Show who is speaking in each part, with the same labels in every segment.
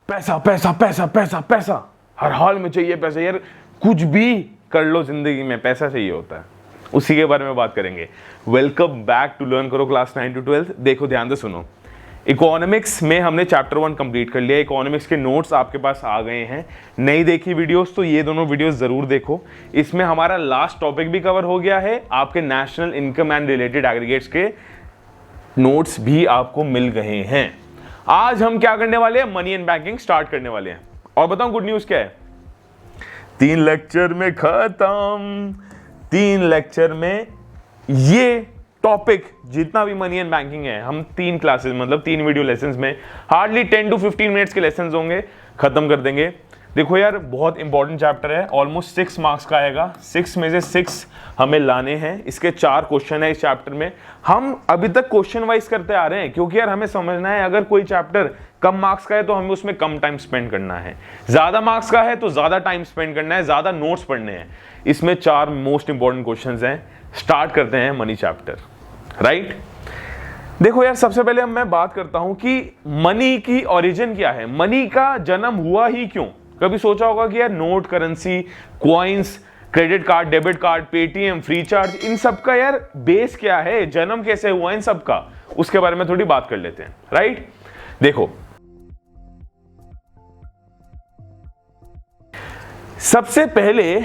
Speaker 1: पैसा पैसा पैसा पैसा पैसा, हर हाल में चाहिए पैसा यार, कुछ भी कर लो जिंदगी में पैसा चाहिए होता है, उसी के बारे में बात करेंगे। वेलकम बैक टू लर्न करो क्लास 9 to 12। देखो ध्यान से सुनो, इकोनॉमिक्स में हमने चैप्टर 1 कंप्लीट कर लिया। इकोनॉमिक्स के नोट्स आपके पास आ गए हैं। नहीं देखी वीडियोस तो ये दोनों वीडियोस जरूर देखो। इसमें हमारा लास्ट टॉपिक भी कवर हो गया है, आपके national income and related aggregates के नोट्स भी आपको मिल गए हैं। आज हम क्या करने वाले हैं, मनी एंड बैंकिंग स्टार्ट करने वाले हैं। और बताऊं गुड न्यूज क्या है, 3 लेक्चर में खत्म। 3 लेक्चर में ये टॉपिक जितना भी मनी एंड बैंकिंग है, हम 3 क्लासेस मतलब 3 वीडियो लेसन्स में हार्डली 10 to 15 मिनट्स के लेसन्स होंगे, खत्म कर देंगे। देखो यार बहुत इंपॉर्टेंट चैप्टर है, ऑलमोस्ट 6 मार्क्स का आएगा। 6 में से 6 हमें लाने हैं। इसके 4 क्वेश्चन है इस चैप्टर में। हम अभी तक क्वेश्चन वाइज करते आ रहे हैं क्योंकि यार हमें समझना है, अगर कोई चैप्टर कम मार्क्स का है तो हमें उसमें कम टाइम स्पेंड करना है, ज्यादा मार्क्स का है तो ज्यादा टाइम स्पेंड करना है, ज्यादा नोट्स पढ़ने हैं। इसमें 4 मोस्ट इंपॉर्टेंट क्वेश्चंस हैं। स्टार्ट करते हैं मनी चैप्टर, राइट। देखो यार सबसे पहले मैं बात करता हूं कि मनी की ओरिजिन क्या है, मनी का जन्म हुआ ही क्यों। कभी सोचा होगा कि यार note, currency, coins, credit card, debit card, Paytm, free charge, इन सब का यार बेस क्या है, जन्म कैसे हुआ इन सब का, उसके बारे में थोड़ी बात कर लेते हैं, राइट। देखो सबसे पहले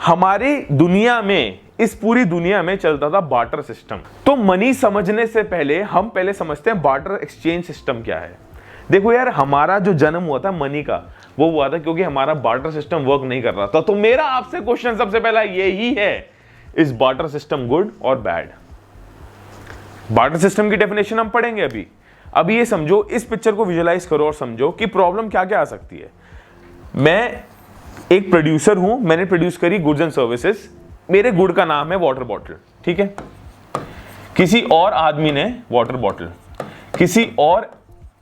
Speaker 1: हमारी दुनिया में, इस पूरी दुनिया में चलता था बार्टर सिस्टम। तो मनी समझने से पहले हम पहले समझते हैं बार्टर एक्सचेंज सिस्टम क्या है। देखो यार हमारा जो जन्म हुआ था मनी का, वो हुआ था क्योंकि हमारा बार्टर सिस्टम वर्क नहीं कर रहा था। तो मेरा आपसे क्वेश्चन सबसे पहला यही है, इज बार्टर सिस्टम गुड और बैड। बार्टर सिस्टम की डेफिनेशन हम पढ़ेंगे अभी ये समझो, इस पिक्चर को विजुअलाइज करो और समझो कि प्रॉब्लम क्या क्या आ सकती है। मैं एक प्रोड्यूसर हूं, मैंने प्रोड्यूस करी गुड्स एंड सर्विसेज, मेरे गुड का नाम है वाटर बॉटल, ठीक है। किसी और आदमी ने वाटर बॉटल, किसी और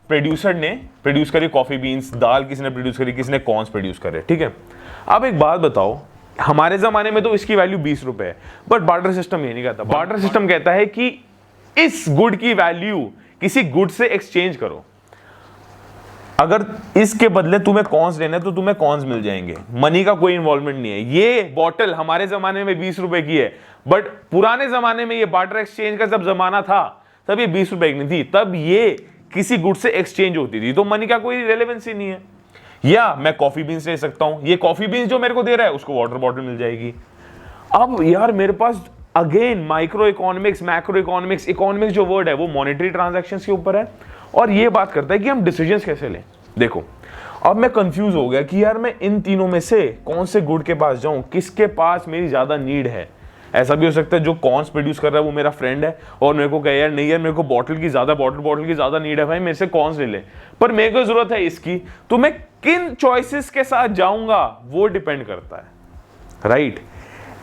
Speaker 1: प्रोड्यूसर ने प्रोड्यूस करी कॉफी बीन्स, दाल किसी ने प्रोड्यूस करी, किसी ने कॉर्न्स प्रोड्यूस करे, ठीक है। अब एक बात बताओ, हमारे जमाने में तो इसकी वैल्यू 20 रुपए है, बट बार्टर सिस्टम ये नहीं कहता। बार्टर सिस्टम कहता है कि इस गुड की वैल्यू किसी गुड से एक्सचेंज करो। अगर इसके बदले तुम्हें कॉर्न्स लेने तो तुम्हें कॉर्न्स मिल जाएंगे, मनी का कोई इन्वॉल्वमेंट नहीं है। ये बॉटल हमारे जमाने में 20 रुपए की है, बट पुराने जमाने में ये बार्टर एक्सचेंज का जब जमाना था तब ये 20 रुपए की नहीं थी, तब ये किसी गुड से एक्सचेंज होती थी, तो मनी का कोई रेलेवेंसी नहीं है। या मैं कॉफी बीन्स ले सकता हूं, ये कॉफी बीन्स जो मेरे को दे रहा है उसको वाटर बॉटल मिल जाएगी। अब यार मेरे पास again micro economics, macro economics, economics जो वर्ड है वो मॉनेटरी ट्रांजैक्शंस के ऊपर है और ये बात करता है कि हम डिसीजंस कैसे लें। देखो अब मैं कंफ्यूज हो गया कि यार मैं इन तीनों में से कौन से गुड के पास जाऊं, किसके पास मेरी ज्यादा नीड है। ऐसा भी हो सकता है जो कॉर्न्स प्रोड्यूस कर रहा है वो मेरा फ्रेंड है और मेरे को कहे यार नहीं यार मेरे को बॉटल की ज्यादा नीड है भाई, मेरे से कॉर्न्स ले ले, पर मेरे को जरूरत है इसकी। तो मैं किन चॉइसेस के साथ जाऊंगा वो डिपेंड करता है, राइट।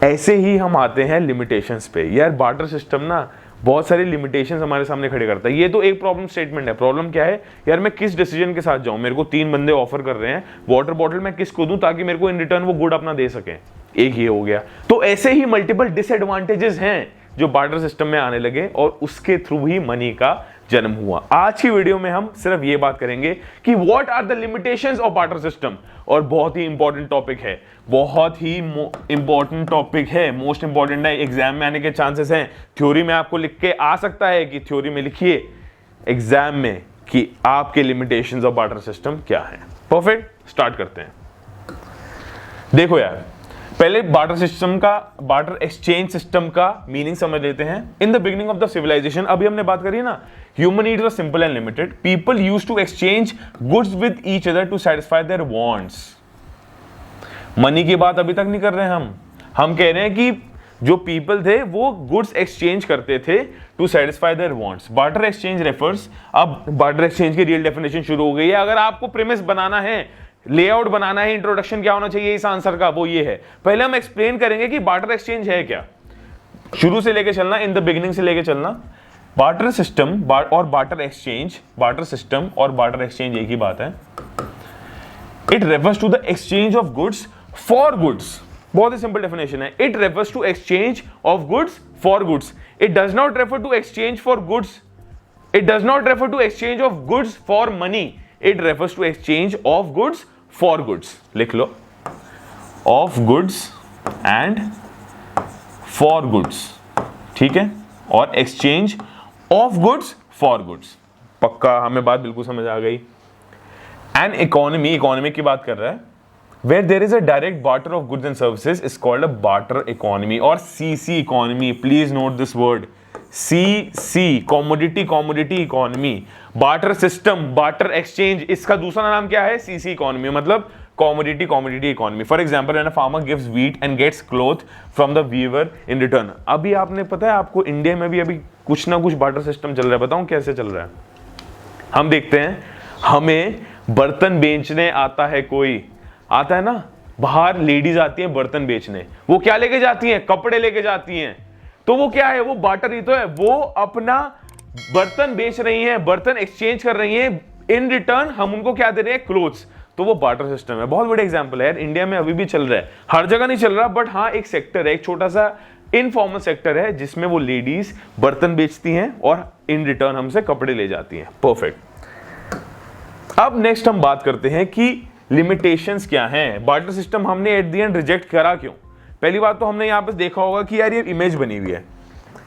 Speaker 1: ऐसे ही हम आते हैं लिमिटेशंस पे। यार बार्टर सिस्टम ना बहुत सारी लिमिटेशंस हमारे सामने खड़े करता है। ये तो एक प्रॉब्लम स्टेटमेंट है। प्रॉब्लम क्या है यार, मैं किस डिसीजन के साथ जाऊं, मेरे को 3 बंदे ऑफर कर रहे हैं वाटर बॉटल, मैं किसको दूं ताकि मेरे को इन रिटर्न वो गुड अपना दे सके, एक ये हो गया। तो ऐसे ही मल्टीपल डिसएडवांटेजेस हैं जो बार्टर सिस्टम में आने लगे और उसके थ्रू ही मनी का जन्म हुआ। आज की वीडियो में हम सिर्फ ये बात करेंगे कि what are the limitations of barter system, और बहुत ही इंपॉर्टेंट टॉपिक है, बहुत ही इंपॉर्टेंट टॉपिक है, मोस्ट इंपॉर्टेंट है, एग्जाम में आने के चांसेस हैं। थ्योरी में आपको लिख के आ सकता है कि थ्योरी में लिखिए एग्जाम में कि आपके लिमिटेशंस ऑफ बार्टर सिस्टम क्या है। परफेक्ट, स्टार्ट करते हैं। देखो यार पहले बार्टर सिस्टम का, बार्टर एक्सचेंज सिस्टम का मीनिंग समझ लेते हैं। In the beginning of the civilisation, अभी हमने बात करी ना, human needs were simple and limited, people used to exchange goods with each other to satisfy their wants. Money की बात अभी तक नहीं कर रहे हैं हम कह रहे हैं कि जो पीपल थे वो गुड्स एक्सचेंज करते थे to satisfy their wants. Barter exchange refers, अब बार्टर एक्सचेंज की रियल डेफिनेशन शुरू हो गई है। अगर आपको प्रीमिस बनाना है, लेआउट बनाना है, इंट्रोडक्शन क्या होना चाहिए इस आंसर का, वो ये है। पहले हम एक्सप्लेन करेंगे कि बार्टर एक्सचेंज है क्या, शुरू से लेके चलना, इन द बिगिनिंग से लेके चलना। बार्टर सिस्टम और बार्टर एक्सचेंज, बार्टर सिस्टम और बार्टर एक्सचेंज एक ही बात है। It refers to the exchange of goods for goods, बहुत ही सिंपल डेफिनेशन है। It refers to exchange of goods for goods, it does not refer to exchange for goods, it does not refer to exchange of goods for money. It refers to exchange of goods for goods, लिख लो, of goods and for goods, ठीक है, और exchange of goods for goods. पक्का हमें बात बिल्कुल समझ आ गई। एन इकोनॉमी की बात कर रहा है, where there is a direct barter of goods and services is called a barter economy or CC economy. Please note this word, CC, commodity economy, barter system, barter exchange, इसका दूसरा नाम क्या है? CC economy, मतलब commodity economy. For example, when a farmer gives wheat and gets cloth from the weaver in return. अभी आपने पता है आपको इंडिया में भी अभी कुछ ना कुछ barter system चल रहा है, बताऊं कैसे चल रहा है? हम देखते हैं, हमें बर्तन बेचने आता है, कोई आता है ना, बाहर लेडीज आती हैं बर्तन बेचने, वो क्या लेके जाती हैं? कपड़े लेके जाती हैं। तो वो क्या है? वो बार्टर ही तो है, वो अपना बर्तन बेच रही हैं, बर्तन एक्सचेंज कर रही हैं, इन रिटर्न हम उनको क्या दे रहे हैं? क्लोथ्स। तो वो बार्टर सिस्टम है। बहुत बड़ा एग्जांपल है यार, इंडिया में अभी भी चल रहा है, हर जगह नहीं चल रहा, बट हाँ एक सेक्टर है, एक छोटा सा इनफॉर्मल सेक्टर है जिसमें वो लेडीज बर्तन बेचती हैं और इन रिटर्न हमसे कपड़े ले जाती हैं। परफेक्ट। अब नेक्स्ट हम बात करते हैं कि लिमिटेशंस क्या हैं। बार्टर सिस्टम हमने एट द एंड रिजेक्ट करा क्यों? पहली बात तो हमने यहां पे देखा होगा कि यार ये इमेज बनी हुई है,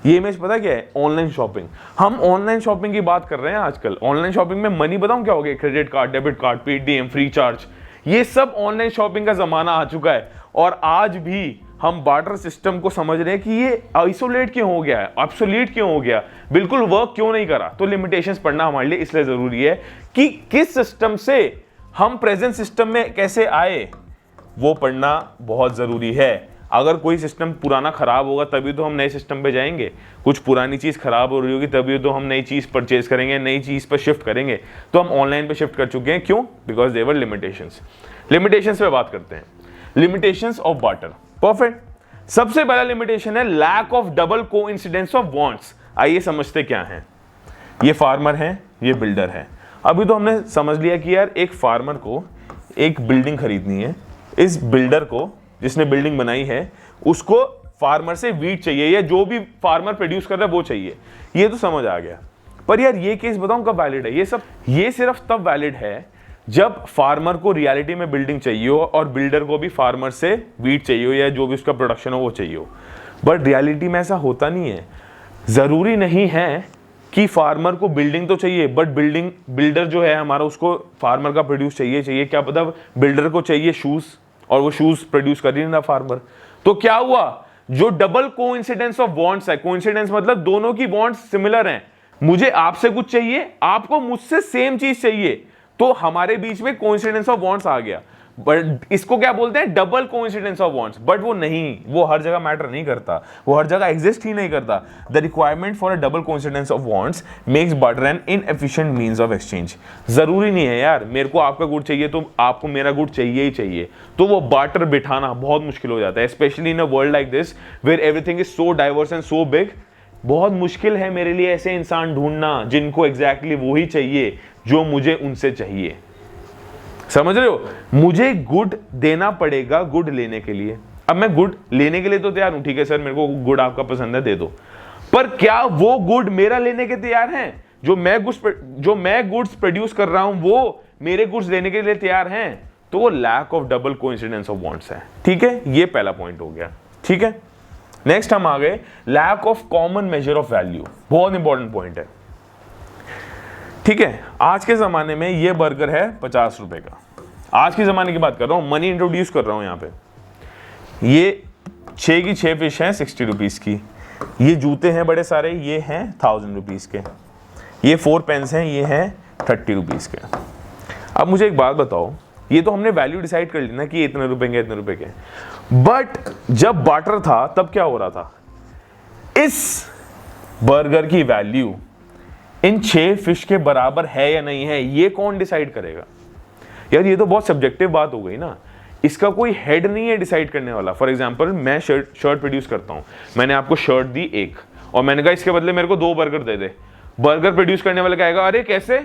Speaker 1: ये इमेज पता क्या है? Online shopping. हम ऑनलाइन शॉपिंग की बात कर रहे हैं आजकल। ऑनलाइन शॉपिंग में मनी बताऊं क्या हो गया? Credit card, debit card, Paytm, free charge, ये सब ऑनलाइन शॉपिंग का जमाना आ चुका है। और आज भी हम बार्टर सिस्टम को समझ रहे हैं कि ये आइसोलेट क्यों हो गया है, ऑब्सोलीट क्यों हो गया, बिल्कुल वर्क क्यों नहीं करा। तो लिमिटेशंस पढ़ना हमारे लिए इसलिए जरूरी है कि किस सिस्टम से हम प्रेजेंट सिस्टम में कैसे आए, वो पढ़ना बहुत जरूरी है। अगर कोई सिस्टम पुराना खराब होगा तभी तो हम नए सिस्टम पे जाएंगे, कुछ पुरानी चीज खराब हो रही होगी तभी तो हम नई चीज परचेज करेंगे, नई चीज पर शिफ्ट करेंगे। तो हम ऑनलाइन पे शिफ्ट कर चुके हैं, क्यों? Because they were limitations. लिमिटेशंस पे बात करते हैं, लिमिटेशंस ऑफ बार्टर। परफेक्ट। सबसे पहला लिमिटेशन है lack of double coincidence of wants. आइए समझते क्या है। ये फार्मर है, ये बिल्डर है। अभी तो हमने समझ लिया कि यार एक फार्मर को एक बिल्डिंग खरीदनी है, इस बिल्डर को जिसने बिल्डिंग बनाई है उसको फार्मर से वीट चाहिए या जो भी फार्मर प्रोड्यूस कर रहा है वो चाहिए, ये तो समझ आ गया। पर यार ये केस बताऊं कब वैलिड है? ये सिर्फ तब वैलिड है जब फार्मर को रियलिटी में बिल्डिंग चाहिए हो और बिल्डर को भी फार्मर से वीट चाहिए हो या जो भी उसका प्रोडक्शन हो वो चाहिए हो। बट रियलिटी में ऐसा होता नहीं है। जरूरी नहीं है कि फार्मर को बिल्डिंग तो चाहिए, बट बिल्डर जो है हमारा उसको फार्मर का प्रोड्यूस चाहिए। क्या पता बिल्डर को चाहिए शूज और वो शूज प्रोड्यूस कर ही नहीं रहा फार्मर। तो क्या हुआ? जो डबल कोइंसिडेंस ऑफ वांट्स है, कोइंसिडेंस मतलब दोनों की वांट्स सिमिलर हैं, मुझे आपसे कुछ चाहिए, आपको मुझसे सेम चीज चाहिए, तो हमारे बीच में कोइंसिडेंस ऑफ वांट्स आ गया। बट इसको क्या बोलते हैं? Double coincidence of wants. But वो नहीं, वो हर जगह मैटर नहीं करता, वो हर जगह एग्जिस्ट ही नहीं करता। The requirement for a double coincidence of wants makes barter an inefficient means of exchange. जरूरी नहीं है यार मेरे को आपका गुड चाहिए तो आपको मेरा गुड चाहिए ही चाहिए, तो वो बार्टर बिठाना बहुत मुश्किल हो जाता है, specially in a world like this where everything is so diverse and so big. बहुत मुश्किल है मेरे लिए ऐसे इंसान ढूंढना जिनको एग्जैक्टली वो ही चाहिए जो मुझे उनसे चाहिए। समझ रहे हो? मुझे गुड देना पड़ेगा गुड लेने के लिए। अब मैं गुड लेने के लिए तो तैयार हूं, ठीक है सर मेरे को गुड आपका पसंद है दे दो, पर क्या वो गुड मेरा लेने के तैयार हैं? जो मैं गुड्स प्रोड्यूस कर रहा हूं वो मेरे गुड्स लेने के लिए तैयार हैं? तो वो lack of double coincidence of wants है। ठीक है, ये पहला पॉइंट हो गया। ठीक है, नेक्स्ट हम आ गए lack of common measure of value. बहुत इंपॉर्टेंट पॉइंट है। ठीक है, आज के जमाने में ये बर्गर है 50 रुपए का, आज के जमाने की बात कर रहा हूं, मनी इंट्रोड्यूस कर रहा हूं यहां पे। ये 6 की 6 फिश हैं 60 रुपीज की, ये जूते हैं बड़े सारे, ये हैं 1000 रुपीज के, ये 4 पेन्स हैं, ये हैं 30 रुपीज के। अब मुझे एक बात बताओ, ये तो हमने वैल्यू डिसाइड कर ली ना कि इतने रुपए के इतने रुपए के, बट जब बार्टर था तब क्या हो रहा था? इस बर्गर की वैल्यू इन 6 फिश के बराबर है या नहीं है, ये कौन डिसाइड करेगा? यार ये तो बहुत सब्जेक्टिव बात हो गई ना, इसका कोई हेड नहीं है डिसाइड करने वाला। फॉर एग्जांपल मैं शर्ट प्रोड्यूस करता हूं, मैंने आपको शर्ट दी एक और मैंने कहा इसके बदले मेरे को 2 बर्गर दे दे। बर्गर प्रोड्यूस करने वाला कहेगा अरे कैसे,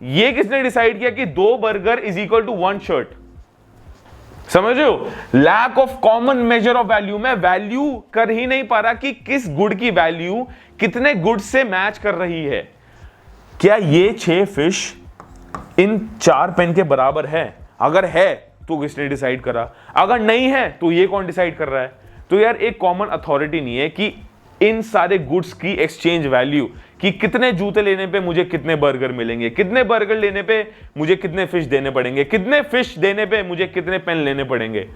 Speaker 1: ये किसने डिसाइड किया कि 2 burger is equal to 1 shirt? समझ रहे हो? Lack of common measure of value. मैं वैल्यू कर ही नहीं पा रहा कि किस गुड की वैल्यू कितने गुड से मैच कर रही है। क्या ये 6 फिश इन 4 पेन के बराबर है? अगर है तो किसने डिसाइड करा, अगर नहीं है तो ये कौन डिसाइड कर रहा है? तो यार एक कॉमन अथॉरिटी नहीं है कि इन सारे गुड्स की एक्सचेंज वैल्यू, कि कितने जूते लेने पे मुझे कितने बर्गर मिलेंगे, कितने बर्गर लेने पे मुझे कितने फिश देने पड़ेंगे, कितने फिश देने पे मुझे कितने पेन लेने पड़ेंगे।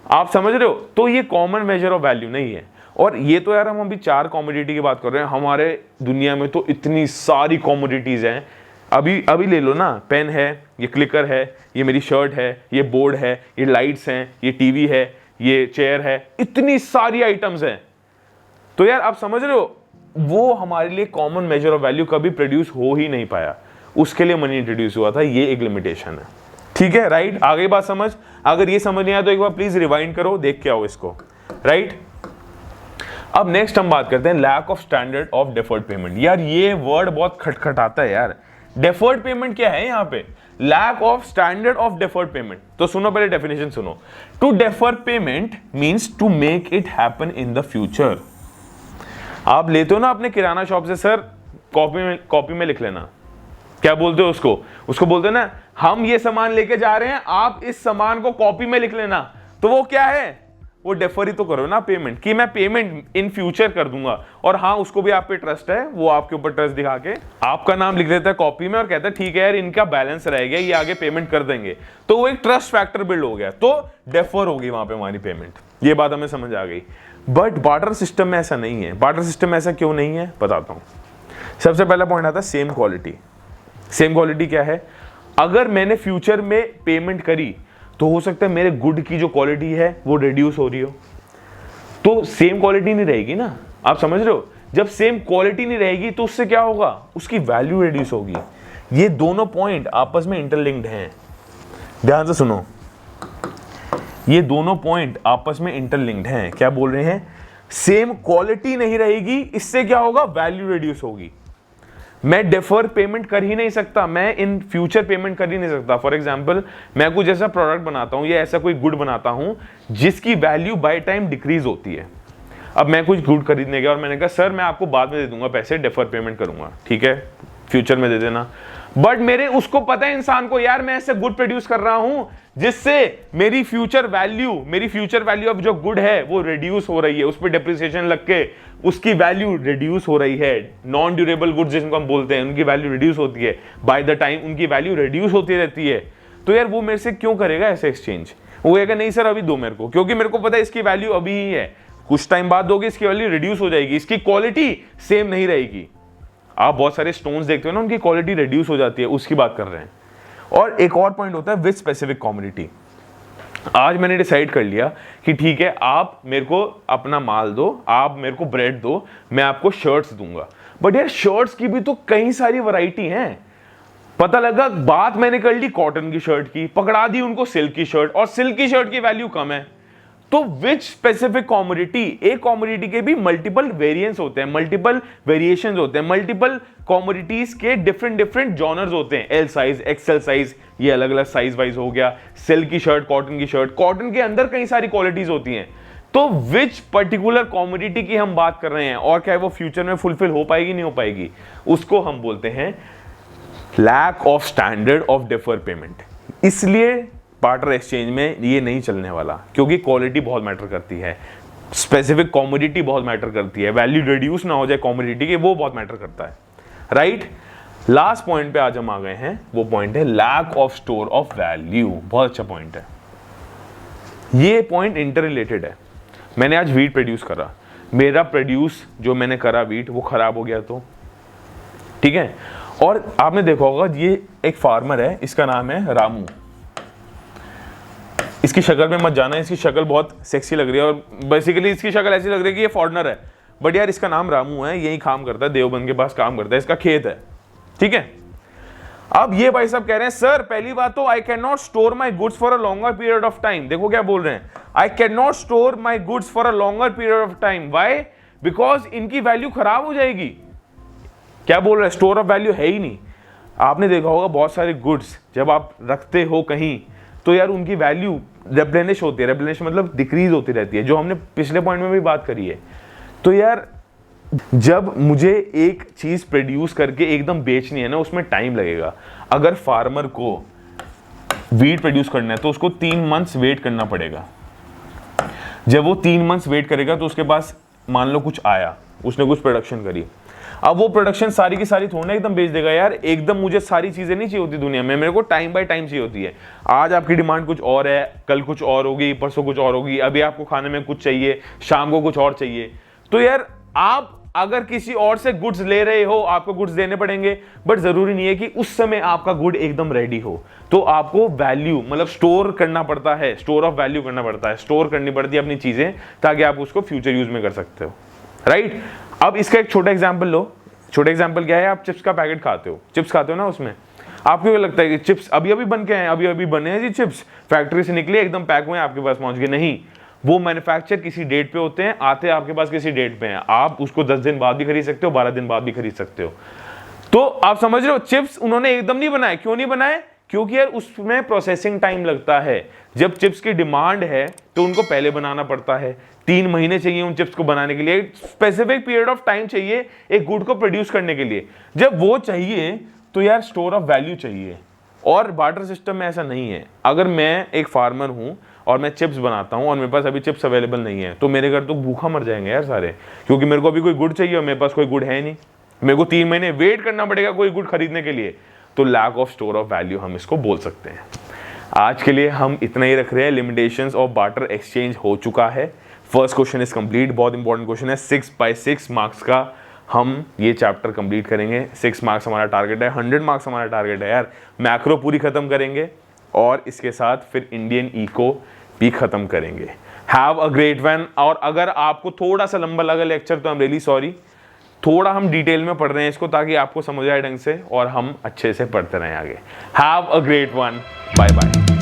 Speaker 1: आप समझ रहे हो? तो ये कॉमन मेजर ऑफ वैल्यू नहीं है। और ये तो यार हम अभी 4 कॉमोडिटी की बात कर रहे हैं, हमारे दुनिया में तो इतनी सारी कॉमोडिटीज हैं। अभी ले लो ना, पेन है, ये क्लिकर है, ये मेरी शर्ट है, ये बोर्ड है, ये लाइट्स हैं, ये टीवी है, ये चेयर है, इतनी सारी आइटम्स हैं। तो यार आप समझ रहे हो, वो हमारे लिए कॉमन मेजर ऑफ वैल्यू कभी प्रोड्यूस हो ही नहीं पाया, उसके लिए मनी इंट्रोड्यूस हुआ था। ये एक लिमिटेशन है, ठीक है, राइट। आगे बात समझ, अगर ये समझ नहीं आया तो एक बार प्लीज रिवाइंड करो, देख के आओ इसको, राइट। अब नेक्स्ट हम बात करते हैं lack of standard of deferred payment. यार ये वर्ड बहुत खटखटाता है यार। डेफर्ड पेमेंट क्या है यहाँ पे? Lack of standard of deferred payment. तो सुनो, पहले डेफिनेशन सुनो। To defer payment means to make it happen in the future. आप लेते हो ना अपने किराना शॉप से, सर कॉपी में लिख लेना। क्या बोलते हो उसको? उसको बोलते हो ना, हम ये सामान लेके जा रहे हैं, आप इस सामान को कॉपी में लिख लेना। तो वो क्या है? वो डेफर ही तो करो ना पेमेंट, कि मैं पेमेंट इन फ्यूचर कर दूंगा। और हाँ, उसको भी आप पे ट्रस्ट है, वो आपके ऊपर ट्रस्ट दिखा के आपका नाम लिख देता है कॉपी में और कहता है ठीक है यार, इनका बैलेंस रह गया, ये आगे पेमेंट कर देंगे। तो वो एक ट्रस्ट फैक्टर बिल्ड हो गया, तो डेफर होगी वहां पे हमारी पेमेंट। ये बात हमें समझ आ गई। बट बार्टर सिस्टम में ऐसा नहीं है। बार्टर सिस्टम में ऐसा क्यों नहीं है, बताता हूं। सबसे पहला पॉइंट आता है सेम क्वालिटी। सेम क्वालिटी क्या है? अगर मैंने फ्यूचर में पेमेंट करी तो हो सकता है मेरे गुड की जो क्वालिटी है वो रिड्यूस हो रही हो, तो सेम क्वालिटी नहीं रहेगी ना। आप समझ रहे हो? जब सेम क्वालिटी नहीं रहेगी तो उससे क्या होगा? उसकी वैल्यू रिड्यूस होगी। ये दोनों पॉइंट आपस में इंटरलिंक्ड हैं, ध्यान से सुनो। ये दोनों पॉइंट आपस में इंटरलिंक्ड हैं। क्या बोल रहे हैं? सेम क्वालिटी नहीं रहेगी, इससे क्या होगा? वैल्यू रिड्यूस होगी। मैं डेफर पेमेंट कर ही नहीं सकता, मैं इन फ्यूचर पेमेंट कर ही नहीं सकता। फॉर एग्जांपल, मैं कुछ ऐसा प्रोडक्ट बनाता हूं या ऐसा कोई गुड बनाता हूं जिसकी वैल्यू बाय टाइम डिक्रीज होती है। अब मैं कुछ गुड खरीदने गया और मैंने कहा सर मैं आपको बाद में दे दूंगा पैसे, डेफर पेमेंट करूंगा, ठीक है, फ्यूचर में दे देना। बट मेरे उसको पता है इंसान को, यार मैं ऐसे गुड प्रोड्यूस कर रहा हूं जिससे मेरी फ्यूचर वैल्यू अब जो गुड है वो रिड्यूस हो रही है, उस पर डेप्रिसिएशन लग के उसकी वैल्यू रिड्यूस हो रही है। नॉन ड्यूरेबल गुड्स जिनको हम बोलते हैं, उनकी वैल्यू रिड्यूस होती है, बाय द टाइम उनकी वैल्यू रिड्यूस होती रहती है। तो यार वो मेरे से क्यों करेगा ऐसे एक्सचेंज? वो कहेगा नहीं सर अभी दो मेरे को, क्योंकि मेरे को पता है इसकी वैल्यू अभी ही है, कुछ टाइम बाद दोगे इसकी वैल्यू रिड्यूस हो जाएगी, इसकी क्वालिटी सेम नहीं रहेगी। आप बहुत सारे स्टोन्स देखते हो ना, उनकी क्वालिटी रिड्यूस हो जाती है, उसकी बात कर रहे हैं। और एक और पॉइंट होता है विद स्पेसिफिक कमोडिटी। आज मैंने डिसाइड कर लिया कि ठीक है, आप मेरे को अपना माल दो, आप मेरे को ब्रेड दो, मैं आपको शर्ट्स दूंगा। बट यार शर्ट्स की भी तो कई सारी वैरायटी हैं। पता लगा बात मैंने कर ली कॉटन की शर्ट की, पकड़ा दी उनको सिल्क की शर्ट, और सिल्क की शर्ट की वैल्यू कम है। तो विच स्पेसिफिक कॉमोडिटी, एक कॉमोडिटी के भी मल्टीपल वेरिएंस होते हैं, मल्टीपल वेरिएशंस होते हैं, मल्टीपल कॉमोडिटीज के डिफरेंट जॉनर्स होते हैं। एल साइज, एक्सएल साइज, ये अलग अलग साइज वाइज हो गया। सिल्क की शर्ट, कॉटन की शर्ट, कॉटन के अंदर कई सारी क्वालिटीज होती हैं। तो विच पर्टिकुलर कॉमोडिटी की हम बात कर रहे हैं और क्या वो फ्यूचर में फुलफिल हो पाएगी नहीं हो पाएगी, उसको हम बोलते हैं lack of standard of defer payment. इसलिए बार्टर एक्सचेंज में ये नहीं चलने वाला, क्योंकि क्वालिटी बहुत मैटर करती है, स्पेसिफिक कॉमोडिटी बहुत मैटर करती है, वैल्यू रिड्यूस ना हो जाए कॉमोडिटी की, वो बहुत मैटर करता है, राइट। लास्ट पॉइंट पे आज हम आ गए हैं, वो पॉइंट है lack of store of value. बहुत अच्छा पॉइंट है ये, पॉइंट इंटर रिलेटेड है। मैंने आज वीट प्रोड्यूस करा, मेरा प्रोड्यूस जो मैंने करा वीट वो खराब हो गया, तो ठीक है। और आपने देखा होगा ये एक फार्मर है, इसका नाम है रामू। इसकी शक्ल में मत जाना, इसकी शक्ल बहुत सेक्सी लग रही है और बेसिकली इसकी शक्ल ऐसी लग रही है कि ये फॉरेनर है, बट यार इसका नाम रामू है, यही काम करता है, देवबंद के पास काम करता है, इसका खेत है, ठीक है। अब ये भाई साहब कह रहे हैं सर पहली बात तो I can not store my goods for a longer period of time. देखो क्या बोल रहे हैं, I can not store my goods for a longer period of time. Why? Because इनकी वैल्यू खराब हो जाएगी। क्या बोल रहे हैं? स्टोर ऑफ वैल्यू है ही नहीं। आपने देखा होगा बहुत सारे गुड्स जब आप रखते हो कहीं तो यार उनकी वैल्यू रेप्लेनिश होती है, रेप्लेनिश मतलब डिक्रीज होती रहती है, जो हमने पिछले पॉइंट में भी बात करी है। तो यार जब मुझे एक चीज प्रोड्यूस करके एकदम बेचनी है ना, उसमें टाइम लगेगा। अगर फार्मर को वीट प्रोड्यूस करना है तो उसको 3 मंथ्स वेट करना पड़ेगा। जब वो 3 मंथ्स वेट करेगा तो उसके पास मान लो कुछ आया, उसने कुछ प्रोडक्शन करी। अब वो प्रोडक्शन सारी की सारी थोड़ा एकदम बेच देगा यार, एकदम मुझे सारी चीजें नहीं चाहिए होती दुनिया में, मेरे को टाइम बाय टाइम चाहिए होती है। आज आपकी डिमांड कुछ और है, कल कुछ और होगी, परसों कुछ और होगी, अभी आपको खाने में कुछ चाहिए, शाम को कुछ और चाहिए। तो यार आप अगर किसी और से गुड्स ले रहे हो, आपको गुड्स देने पड़ेंगे, बट जरूरी नहीं है कि उस समय आपका गुड एकदम रेडी हो। तो आपको वैल्यू मतलब स्टोर करना पड़ता है, स्टोर ऑफ वैल्यू करना पड़ता है, स्टोर करनी पड़ती है अपनी चीजें, ताकि आप उसको फ्यूचर यूज में कर सकते हो, राइट। अब इसका एक छोटा एग्जांपल लो। छोटा एग्जांपल क्या है, आप चिप्स का पैकेट खाते हो, चिप्स खाते हो ना, उसमें आपको क्या लगता है कि चिप्स अभी अभी बन के आए, अभी अभी बने हैं जी चिप्स, फैक्ट्री से निकले एकदम पैक हुए आपके पास पहुंच गए? नहीं, वो मैन्युफैक्चर किसी डेट पे होते हैं, आते हैं आपके पास किसी डेट पे हैं। आप उसको 10 दिन बाद भी खरीद सकते हो, 12 दिन बाद भी खरीद सकते हो। तो आप समझ रहे हो, चिप्स उन्होंने एकदम नहीं बनाए। क्यों नहीं बनाए? क्योंकि यार उसमें प्रोसेसिंग टाइम लगता है। जब चिप्स की डिमांड है तो उनको पहले बनाना पड़ता है, 3 महीने चाहिए उन चिप्स को बनाने के लिए, स्पेसिफिक पीरियड ऑफ टाइम चाहिए एक गुड को प्रोड्यूस करने के लिए। जब वो चाहिए तो यार स्टोर ऑफ वैल्यू चाहिए। और बार्टर सिस्टम में ऐसा नहीं है। अगर मैं एक फार्मर हूं और मैं चिप्स बनाता हूं और मेरे पास अभी चिप्स अवेलेबल नहीं है, तो मेरे घर तो भूखा मर जाएंगे यार सारे, क्योंकि मेरे को अभी कोई गुड चाहिए और मेरे पास कोई गुड है नहीं। मेरे को 3 महीने वेट करना पड़ेगा कोई गुड खरीदने के लिए। तो lack of store of value हम इसको बोल सकते हैं। आज के लिए हम इतना ही रख रहे हैं। लिमिटेशंस ऑफ बार्टर एक्सचेंज हो चुका है। First question is complete. बहुत इंपॉर्टेंट क्वेश्चन है। 6 by 6 मार्क्स का हम ये चैप्टर कंप्लीट करेंगे। 6 मार्क्स हमारा टारगेट है, 100 मार्क्स हमारा टारगेट है यार। मैक्रो पूरी खत्म करेंगे और इसके साथ फिर इंडियन इको भी खत्म करेंगे। Have a great one. और अगर आपको थोड़ा सा लंबा लगा लेक्चर तो आई एम रियली सॉरी, थोड़ा हम डिटेल में पढ़ रहे हैं इसको ताकि आपको समझ आए ढंग से और हम अच्छे से पढ़ते रहें आगे। Have a great one. Bye bye.